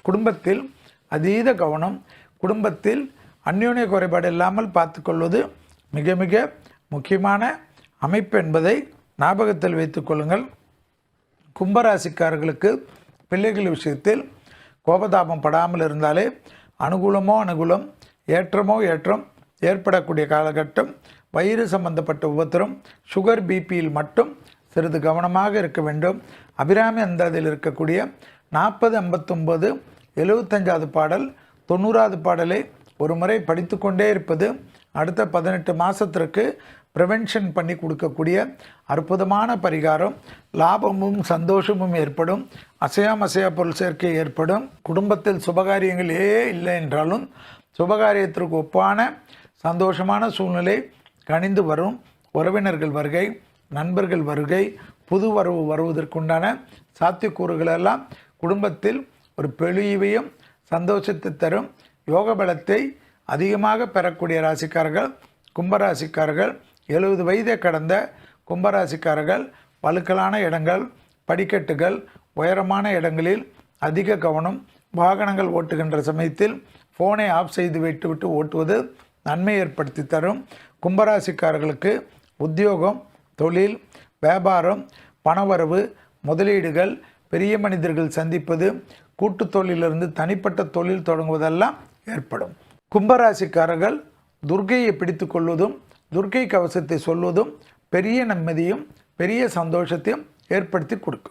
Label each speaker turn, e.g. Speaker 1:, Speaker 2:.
Speaker 1: குடும்பத்தில் அதீத கவனம், குடும்பத்தில் அந்யோன்ய குறைபாடு இல்லாமல் பார்த்துக்கொள்வது மிக மிக முக்கியமான அமைப்பு என்பதை ஞாபகத்தில் வைத்துக் கொள்ளுங்கள். கும்பராசிக்காரர்களுக்கு பிள்ளைகள் விஷயத்தில் கோபதாபம் படாமல் இருந்தாலே அனுகூலம் ஏற்றமோ ஏற்றம் ஏற்படக்கூடிய காலகட்டம். வயிறு சம்பந்தப்பட்ட உபத்திரம், சுகர், பிபியில் மட்டும் சிறிது கவனமாக இருக்க வேண்டும். அபிராமி அந்தாதியில் இருக்கக்கூடிய 40, 59, 75வது பாடல், 90வது பாடலை ஒரு முறை படித்து கொண்டே இருப்பது அடுத்த 18 மாதத்திற்கு ப்ரிவென்ஷன் பண்ணி கொடுக்கக்கூடிய அற்புதமான பரிகாரம். லாபமும் சந்தோஷமும் ஏற்படும். அசையா பொருள் சேர்க்கை ஏற்படும். குடும்பத்தில் சுபகாரியங்களே இல்லை என்றாலும் சுபகாரியத்திற்கு ஒப்பான சந்தோஷமான சூழ்நிலை கணிந்து வரும். உறவினர்கள் வருகை, நண்பர்கள் வருகை, புது வரவு வருவதற்குண்டான சாத்தியக்கூறுகளெல்லாம் குடும்பத்தில் ஒரு பெழிவையும் சந்தோஷத்தை தரும். யோக பலத்தை அதிகமாக பெறக்கூடிய ராசிக்காரர்கள் கும்பராசிக்காரர்கள். 70 வயதை கடந்த கும்பராசிக்காரர்கள் வழுக்கலான இடங்கள், படிக்கட்டுகள், உயரமான இடங்களில் அதிக கவனம். வாகனங்கள் ஓட்டுகின்ற சமயத்தில் ஃபோனை ஆஃப் செய்து விட்டு ஓட்டுவது நன்மை ஏற்படுத்தி தரும். கும்பராசிக்காரர்களுக்கு உத்தியோகம், தொழில், வியாபாரம், பணவரவு, முதலீடுகள், பெரிய மனிதர்கள் சந்திப்பது, கூட்டு தொழிலிருந்து தனிப்பட்ட தொழில் தொடங்குவதெல்லாம் ஏற்படும். கும்பராசிக்காரர்கள் துர்க்கையை பிடித்து கொள்வதும் துர்க்கை கவசத்தை சொல்வதும் பெரிய நிம்மதியும் பெரிய சந்தோஷத்தையும் ஏற்படுத்தி கொடுக்கும்.